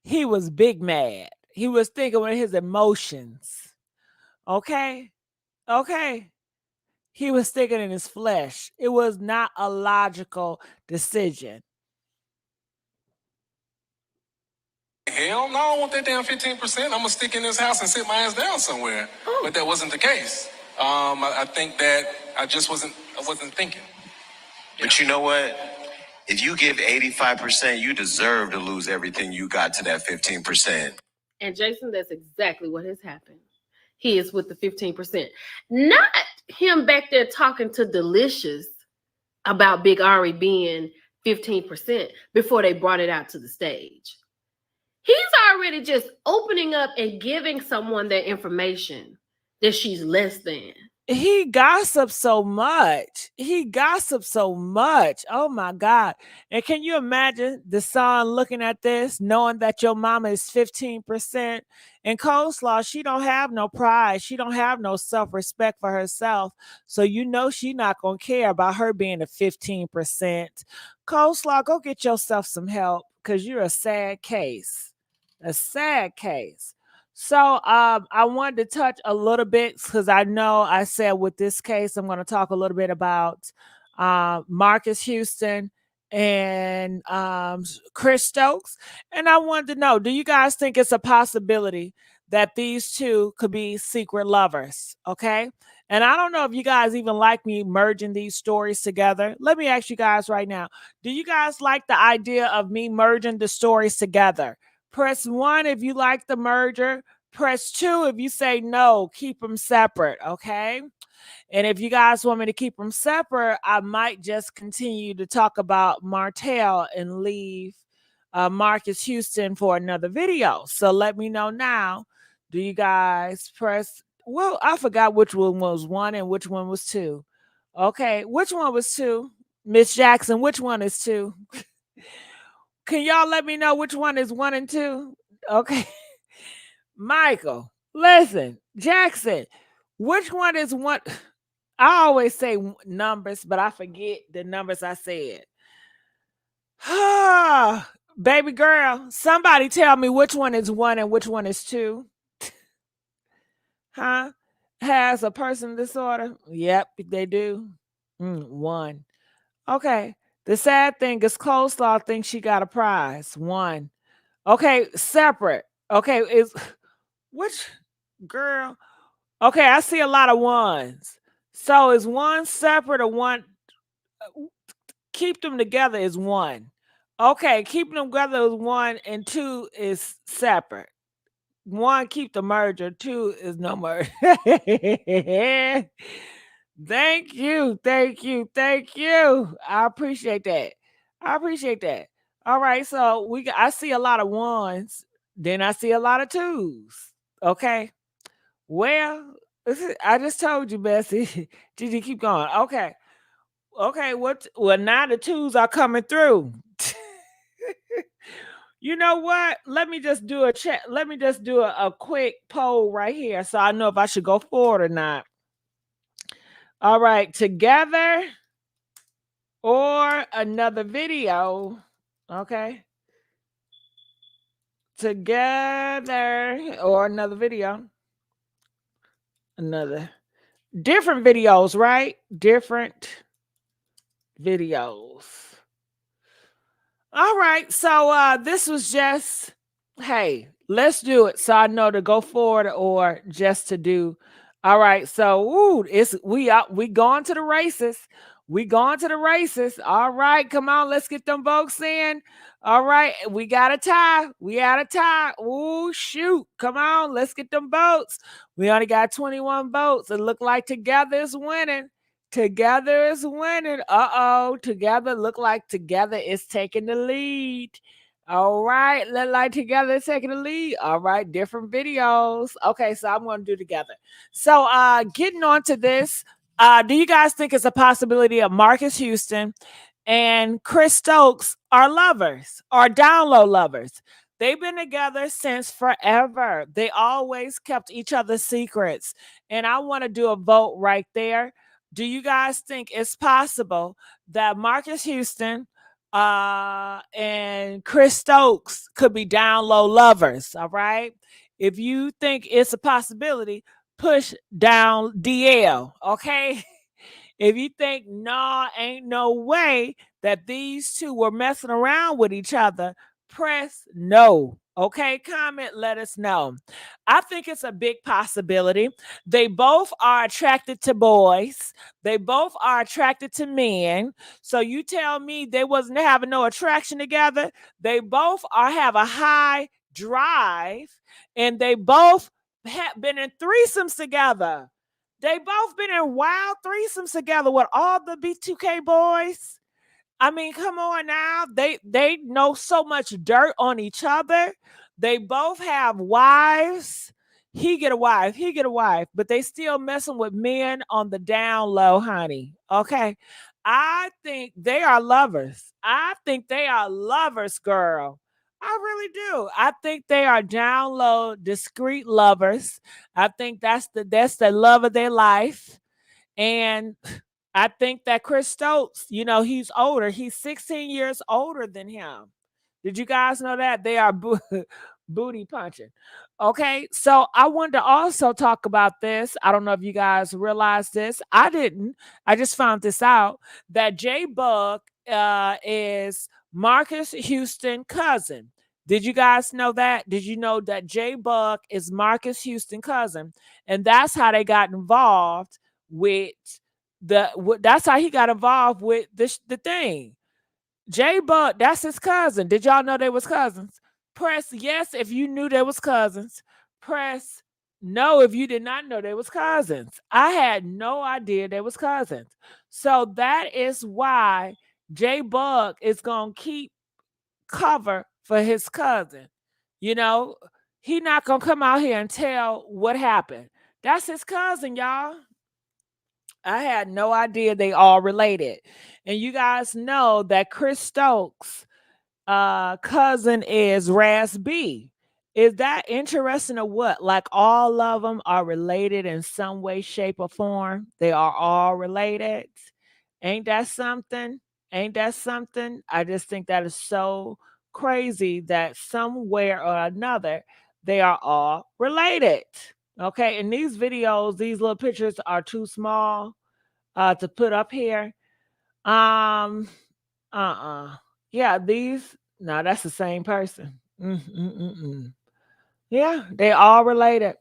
He was big mad. He was thinking with his emotions. Okay? Okay. He was thinking in his flesh. It was not a logical decision. hell no, I don't want that damn 15%. I'm gonna stick in this house and sit my ass down somewhere. But that wasn't the case. I think that I wasn't thinking. But you know what? If you give 85%, you deserve to lose everything you got to that 15%. And Jason, that's exactly what has happened. He is with the 15%. Not him back there talking to Delicious about Big Ari being 15% before they brought it out to the stage. He's already just opening up and giving someone that information that she's less than. He gossips so much. He gossips so much. Oh my God. And can you imagine the son looking at this, knowing that your mama is 15%? And Coleslaw, she don't have no pride. She don't have no self-respect for herself. So you know she not going to care about her being a 15%. Coleslaw, go get yourself some help, because you're a sad case. A sad case. So I wanted to touch a little bit, because I know I said with this case, I'm going to talk a little bit about Marques Houston and Chris Stokes. And I wanted to know, do you guys think it's a possibility that these two could be secret lovers? Okay. And I don't know if you guys even like me merging these stories together. Let me ask you guys right now. Do you guys like the idea of me merging the stories together? Press 1 if you like the merger. Press 2 if you say no, keep them separate, okay? And if you guys want me to keep them separate, I might just continue to talk about Martel and leave Marques Houston for another video. So let me know now. Do you guys press? Well, I forgot which one was 1 and which one was 2. Okay, which one was 2? Miss Jackson, which one is 2? Can y'all let me know which one is 1 and 2? Okay. Michael, listen, Jackson, which one is 1? I always say numbers, but I forget the numbers I said. Baby girl, somebody tell me which one is 1 and which one is 2. Huh? Has a person disorder? Yep, they do. One. Okay. The sad thing is Coleslaw thinks she got a prize. One. Okay, separate. Okay, is which girl? Okay, I see a lot of ones. So is one separate or one? Keep them together is one. Okay, keeping them together is one, and two is separate. One, keep the merger. Two is no merger. Thank you, thank you, thank you. I appreciate that. I appreciate that. All right, so I see a lot of ones, then I see a lot of twos. Okay. Well, I just told you, Bessie. Did you keep going? Okay. Okay, well now the twos are coming through. You know what? Let me just do a check. Let me just do a quick poll right here so I know if I should go forward or not. All right, together or another video. Okay. Together or another video. Another. Different videos, right? Different videos. All right. So this was just, hey, let's do it. So I know to go forward or just to do. All right. So we going to the races. We going to the races. All right. Come on, let's get them votes in. All right. We got a tie. We had a tie. Ooh, shoot. Come on, let's get them votes. We only got 21 votes. It look like together is winning. Together is winning. Uh-oh. Together look like together is taking the lead. All right. Look like together is taking the lead. All right. Different videos. Okay, so I'm going to do together. So getting on to this. Do you guys think it's a possibility of Marques Houston and Chris Stokes are lovers or down low lovers? They've been together since forever. They always kept each other's secrets. And I want to do a vote right there. Do you guys think it's possible that Marques Houston and Chris Stokes could be down low lovers? All right. If you think it's a possibility, push down DL. Okay. If you think, no, ain't no way that these two were messing around with each other, press no. Okay, comment, let us know. I think it's a big possibility. They both are attracted to boys. They both are attracted to men. So you tell me they wasn't having no attraction together. They both have a high drive, and they both have been in threesomes together. They both been in wild threesomes together with all the B2K boys. I mean, come on now. They know so much dirt on each other. They both have wives. He get a wife, he get a wife, but they still messing with men on the down low, honey. Okay. I think they are lovers. I think they are lovers, girl. I really do. I think they are down low, discreet lovers. I think that's the love of their life. And I think that Chris Stokes, he's older. He's 16 years older than him. Did you guys know that? They are booty punching. Okay, so I wanted to also talk about this. I don't know if you guys realize this. I didn't. I just found this out that J Bug is Marques Houston cousin. Did you guys know that? Did you know that J Bug is Marques Houston cousin? And that's how they got involved with that's how he got involved with the thing. J Bug, that's his cousin. Did y'all know they was cousins? Press yes if you knew they was cousins. Press no if you did not know they was cousins. I had no idea they was cousins. So that is why J Bug is gonna keep cover for his cousin. He not gonna come out here and tell what happened. That's his cousin, y'all. I had no idea they all related. And you guys know that Chris Stokes' cousin is Raz B. Is that interesting or what? Like all of them are related in some way, shape, or form. They are all related. Ain't that something? Ain't that something? I just think that is so crazy that somewhere or another they are all related. Okay, and these videos, these little pictures are too small to put up here. Yeah, these, no, that's the same person. Yeah, they all related.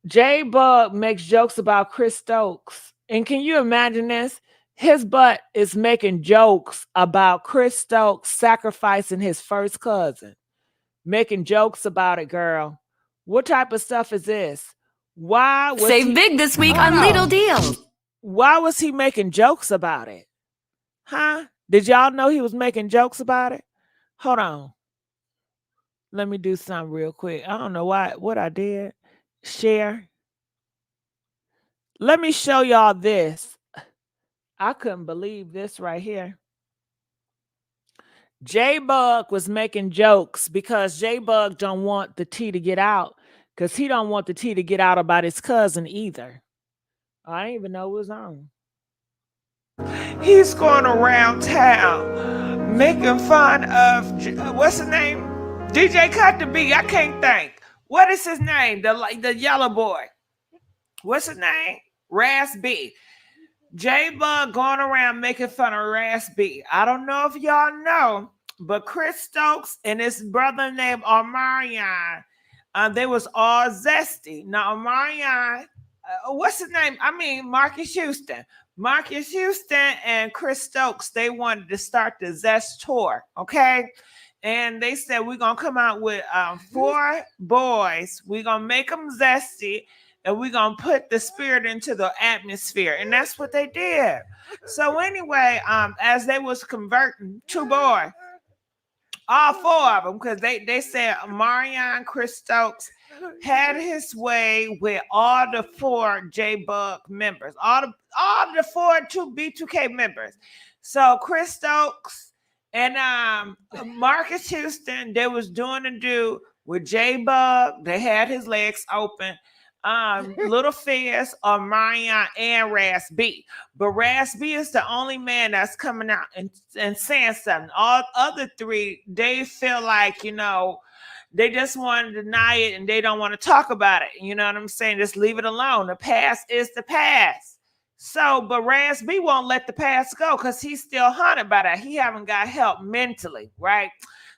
J Bug makes jokes about Chris Stokes. And can you imagine this? His butt is making jokes about Chris Stokes sacrificing his first cousin. Making jokes about it, girl. What type of stuff is this? Why was Save he big this week on Lidl deals. Why was he making jokes about it? Huh? Did y'all know he was making jokes about it? Hold on. Let me do something real quick. I don't know what I did. Share. Let me show y'all this. I couldn't believe this right here. J-Bug was making jokes because J-Bug don't want the tea to get out because he don't want the tea to get out about his cousin either. I didn't even know it was on. He's going around town making fun of, what's his name? DJ Cut the Beat. I can't think. What is his name? The yellow boy. What's his name? Ras B. J-Bug going around making fun of Ras B. I don't know if y'all know, but Chris Stokes and his brother named Omarion, they was all zesty. Now Omarion, what's his name? I mean Marques Houston. Marques Houston and Chris Stokes, they wanted to start the Zest tour, okay? And they said, we're going to come out with 4 boys. We're going to make them zesty, and we're going to put the spirit into the atmosphere. And that's what they did. So anyway, as they was converting 2 boys, all 4 of them, because they said Marion Chris Stokes had his way with all the 4 J-Bug members, all the 4 B2K members. So Chris Stokes and Marques Houston, they was doing a do with J-Bug. They had his legs open. Little Fizz, Marion, and Ras B. But Ras B is the only man that's coming out and saying something. All other 3, they feel like, they just want to deny it and they don't want to talk about it. You know what I'm saying? Just leave it alone. The past is the past. So, but Ras B won't let the past go because he's still haunted by that. He haven't got help mentally, right?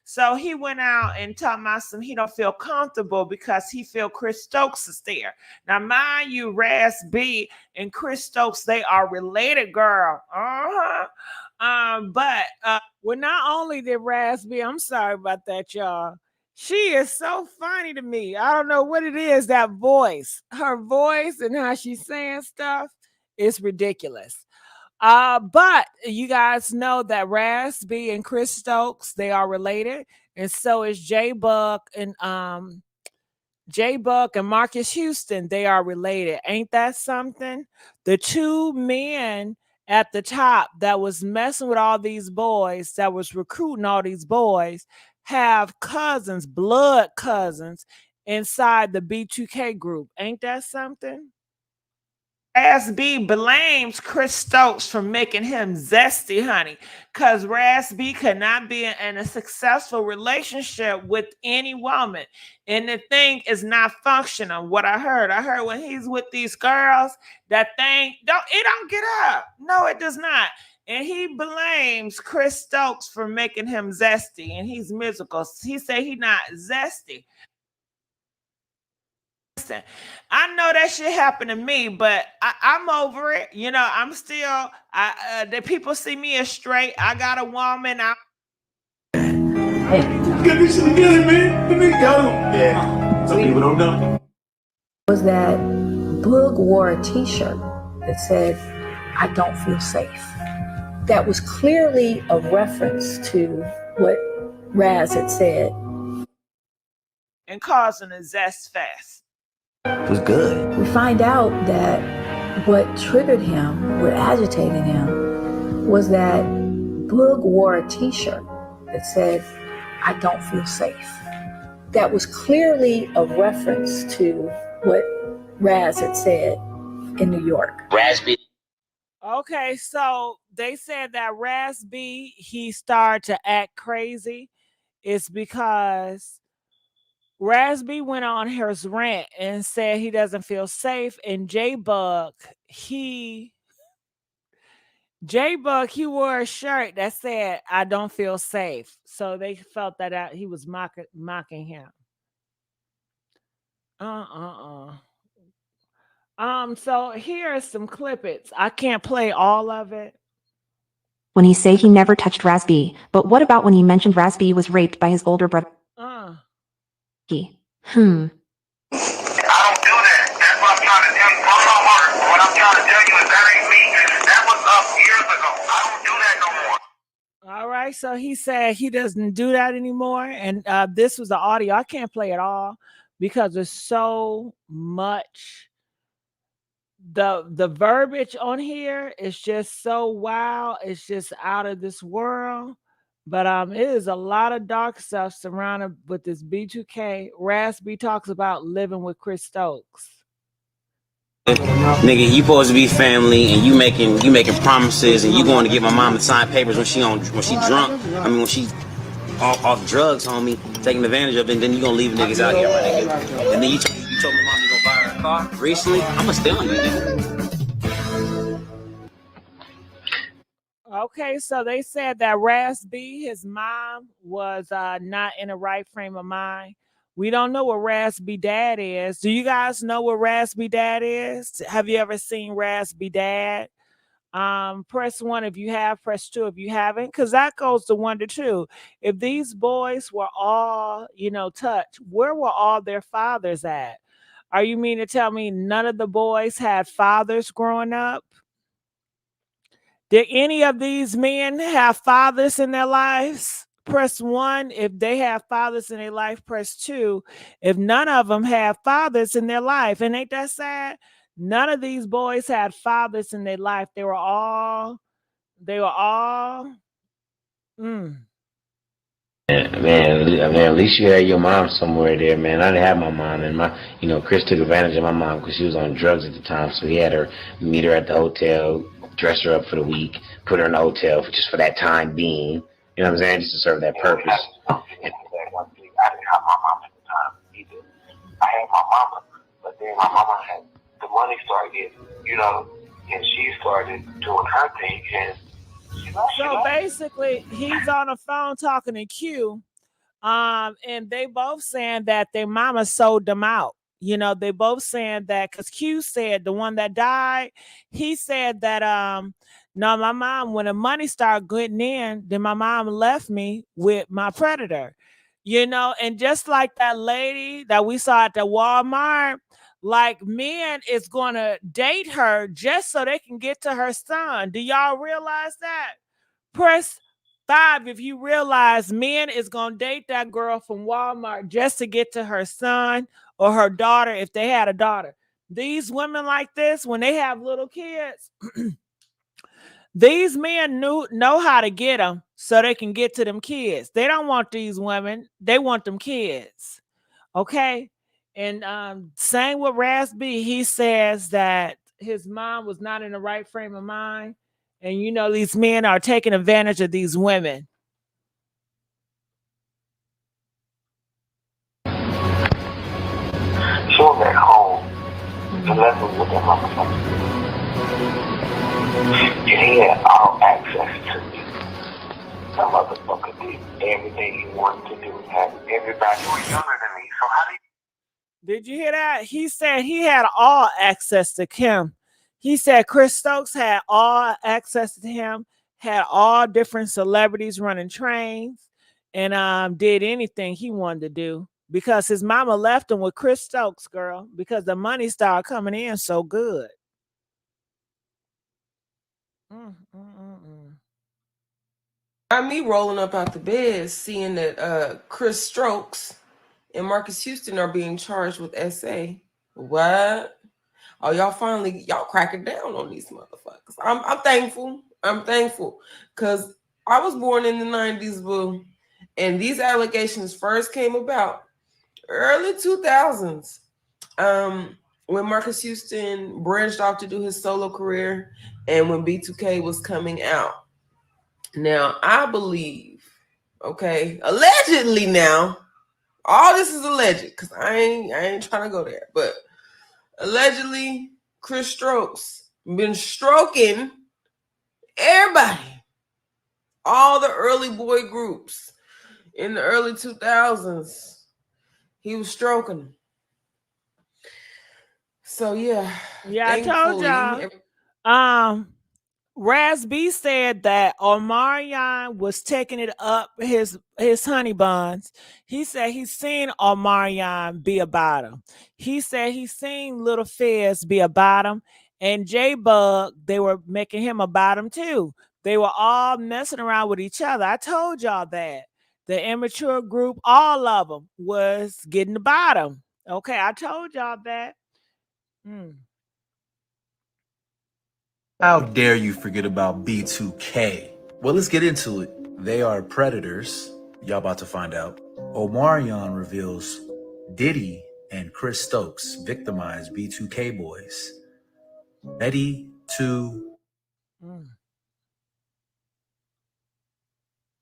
So he went out and talked about he don't feel comfortable because he feel Chris Stokes is there. Now, mind you, Ras B and Chris Stokes, they are related, girl. But well, not only did Ras B, I'm sorry about that, y'all. She is so funny to me. I don't know what it is, that voice. Her voice and how she's saying stuff is ridiculous. But you guys know that Ras B and Chris Stokes, they are related, and so is J-Bug and Marques Houston, they are related. Ain't that something? The 2 men at the top that was messing with all these boys, that was recruiting all these boys, have cousins, blood cousins, inside the B2K group. Ain't that something? Ras B blames Chris Stokes for making him zesty, honey, because Ras B could not be in a successful relationship with any woman. And the thing is not functional. What I heard when he's with these girls, that thing, don't get up. No, it does not. And he blames Chris Stokes for making him zesty, and he's miserable. He said he's not zesty. I know that shit happened to me, but I'm over it. I'm still, the people see me as straight. I got a woman. Get this shit together, man. Let me go. Yeah. Some people don't know. Was that Boog wore a t-shirt that said, "I don't feel safe." That was clearly a reference to what Raz had said. And causing a zest fest. It was good. We find out that what triggered him, what agitated him, was that Boog wore a t-shirt that said, "I don't feel safe." That was clearly a reference to what Raz had said in New York. Raz B. Okay, so they said that Raz B, he started to act crazy. It's because Raspy went on his rant and said he doesn't feel safe. And J-Bug, he wore a shirt that said, "I don't feel safe." So they felt that out. He was mocking him. So here are some clippets. I can't play all of it. When he say he never touched Raspy, but what about when he mentioned Raspy was raped by his older brother? I don't do that. That's what I'm trying to tell you. Follow my word. What I'm trying to tell you is that ain't me. That was up years ago. I don't do that no more. All right, so he said he doesn't do that anymore. And this was the audio. I can't play it all because there's so much. The verbiage on here is just so wild. It's just out of this world. But it is a lot of dark stuff surrounded with this B2K. Raspy talks about living with Chris Stokes. Nigga, you supposed to be family, and you making promises, and you going to get my mom to sign papers when she drunk. I mean, when she off drugs, homie, taking advantage of it, and then you gonna leave niggas out here, my nigga. And then you told my mom you gonna buy her a car recently. I'ma stay on you, nigga. Okay, so they said that Raspy, his mom, was not in the right frame of mind. We don't know what Raspy Dad is. Do you guys know what Raspy Dad is? Have you ever seen Raspy Dad? Press 1 if you have, press 2 if you haven't, because that goes to wonder too. If these boys were all, touched, where were all their fathers at? Are you mean to tell me none of the boys had fathers growing up? Did any of these men have fathers in their lives? Press 1 if they have fathers in their life. Press 2 if none of them have fathers in their life. And ain't that sad? None of these boys had fathers in their life. They were all. Man, at least you had your mom somewhere there, man. I didn't have my mom, and Chris took advantage of my mom because she was on drugs at the time, so he had her meet her at the hotel, dress her up for the week, put her in the hotel for that time being. You know what I'm saying? Just to serve that purpose. I didn't have my mom at the time either. I had my mama, but then my mama had the money started, and she started doing her thing, and so basically, he's on the phone talking to Q, and they both saying that their mama sold them out. They both saying that because Q said, the one that died, he said that no, my mom, when the money started getting in, then my mom left me with my predator. And just like that lady that we saw at the Walmart, like men is going to date her just so they can get to her son. Do y'all realize that? Press 5 if you realize men is going to date that girl from Walmart just to get to her son or her daughter if they had a daughter. These women like this, when they have little kids, these men know how to get them so they can get to them kids. They don't want these women. They want them kids. Okay? And same with Raspy, he says that his mom was not in the right frame of mind. And these men are taking advantage of these women. Show that home the lessons with that motherfucker. And he had all access to me. That motherfucker did everything he wanted to do. Had everybody who was younger than me. So how did you hear that? He said he had all access to Kim. He said Chris Stokes had all access to him, had all different celebrities running trains, and did anything he wanted to do because his mama left him with Chris Stokes, girl, because the money started coming in so good. Got me rolling up out the bed, seeing that Chris Stokes and Marques Houston are being charged with SA. What? Oh, y'all cracking down on these motherfuckers. I'm thankful. I'm thankful because I was born in the 90s, boo, and these allegations first came about early 2000s. When Marques Houston branched off to do his solo career, and when B2K was coming out. Now I believe, okay, allegedly now, All this is alleged, because I ain't trying to go there. But allegedly, Chris Stokes been stroking everybody. All the early boy groups in the early 2000s. He was stroking them. So yeah. Yeah, I told y'all. Raz B said that Omarion was taking it up his honey buns. He said he's seen Omarion be about him. He said he's seen Little Fizz be about him. And J-Bug, they were making him about him too. They were all messing around with each other. I told y'all that. The immature group, all of them, was getting the bottom. Okay, I told y'all that. How dare you forget about B2K? Well, let's get into it. They are predators. Y'all about to find out. Omarion reveals Diddy and Chris Stokes victimized B2K boys. Ready to...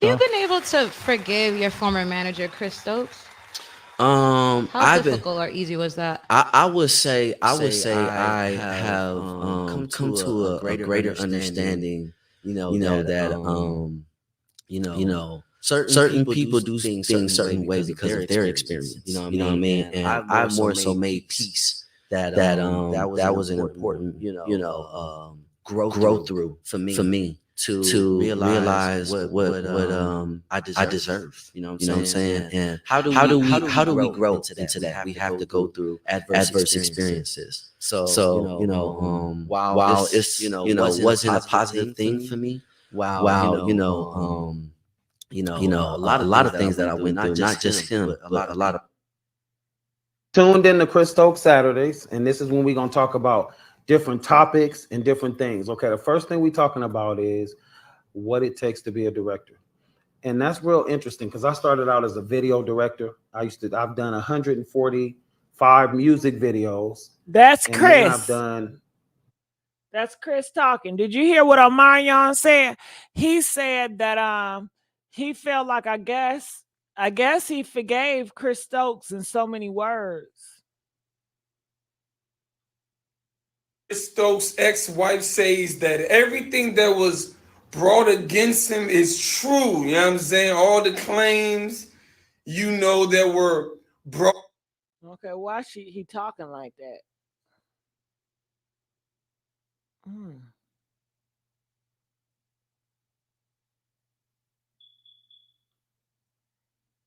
Have you been able to forgive your former manager, Chris Stokes? How difficult or easy was that? I would say I have come to a greater understanding. Certain people do things certain way because of their experience. You know what I mean? And I more so made peace that was an important growth through for me to realize what I deserve. You know what I'm saying? And how do we grow into that? We have to go through adverse experiences. So while it's wasn't a positive thing for me, while a lot of things that I went through, not just him, but a lot of. Tuned in to Chris Stokes Saturdays, and this is when we're gonna talk about different topics and different things. Okay, the first thing we're talking about is what it takes to be a director. And that's real interesting because I started out as a video director. I've done 145 music videos. That's and Chris. I've done. That's Chris talking. Did you hear what Omarion said? He said that he felt like I guess he forgave Chris Stokes in so many words. Stokes' ex-wife says that everything that was brought against him is true. You know what I'm saying? All the claims, that were brought. Okay, why he talking like that?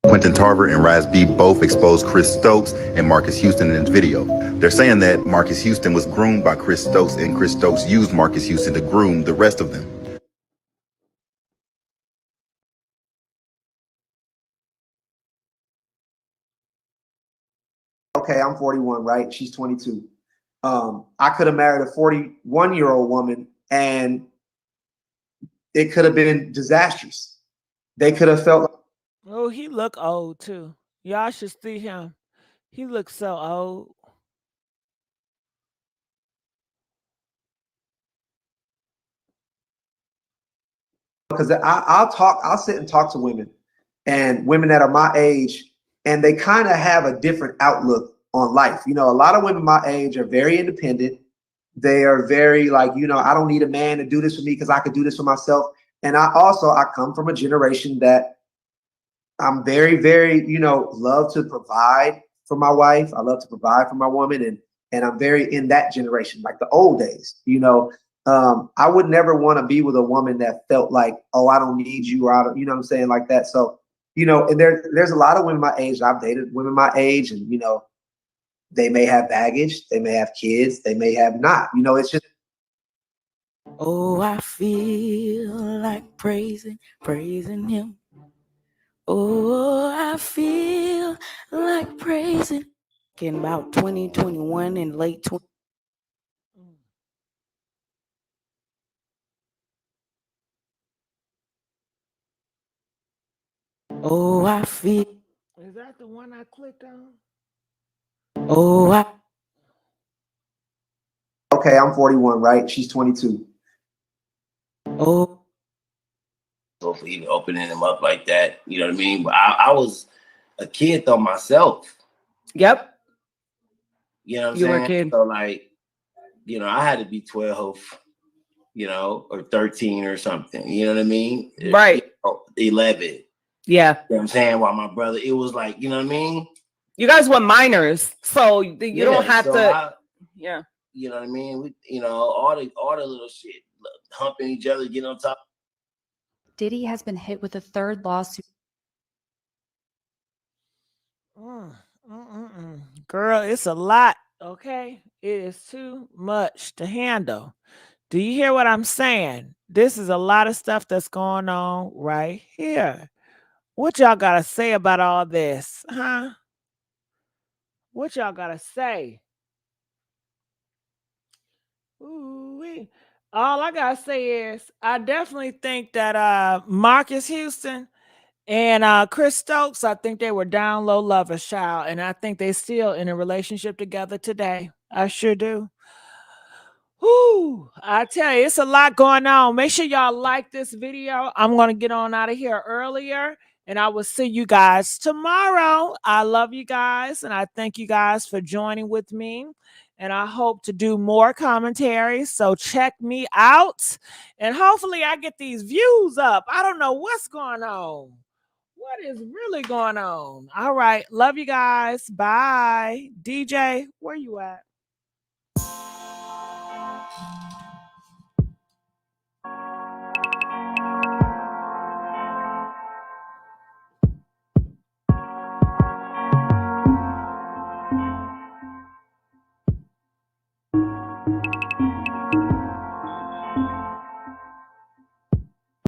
Quentin Tarver and Raz B both exposed Chris Stokes and Marques Houston in this video. They're saying that Marques Houston was groomed by Chris Stokes and Chris Stokes used Marques Houston to groom the rest of them. Okay, I'm 41, right? She's 22. I could have married a 41-year-old woman and it could have been disastrous. They could have felt like, oh, he look old too. Y'all should see him. He looks so old. because I'll sit and talk to women and women that are my age, and they kind of have a different outlook on life. A lot of women my age are very independent. They are very like, I don't need a man to do this for me because I could do this for myself. And I come from a generation that I'm very, very, love to provide for my wife. I love to provide for my woman. And I'm very in that generation, like the old days, I would never want to be with a woman that felt like, oh, I don't need you, or I don't, what I'm saying, like that. So, and there's a lot of women my age. I've dated women my age, and they may have baggage, they may have kids, they may have not. It's just. Oh, I feel like praising him. Oh, I feel like praising. In about 2021 and late 20. Oh, I feel. Is that the one I clicked on? Oh, Okay, I'm 41, right? She's 22. For even opening them up like that, you know what I mean? But I was a kid though myself. Yep. You know what I'm You were a saying? kid. So like, you know, I had to be 12, you know, or 13 or something. You know what I mean? Right. 11. Yeah. You know what I'm saying? While my brother, it was like, you know what I mean? You guys were minors, so you don't have to. Yeah. You know what I mean? We, you know, all the little shit, humping each other, getting on top. Diddy has been hit with a third lawsuit. Girl, it's a lot, okay? It is too much to handle. Do you hear what I'm saying? This is a lot of stuff that's going on right here. What y'all got to say about all this, huh? What y'all got to say? Ooh-wee. All I got to say is I definitely think that Marques Houston and Chris Stokes, I think they were down low lovers, child. And I think they still in a relationship together today. I sure do. Whoo, I tell you, it's a lot going on. Make sure y'all like this video. I'm going to get on out of here earlier, and I will see you guys tomorrow. I love you guys, and I thank you guys for joining with me. And I hope to do more commentaries. So check me out, and hopefully I get these views up. I don't know what's going on. What is really going on? All right. Love you guys. Bye. DJ, where you at?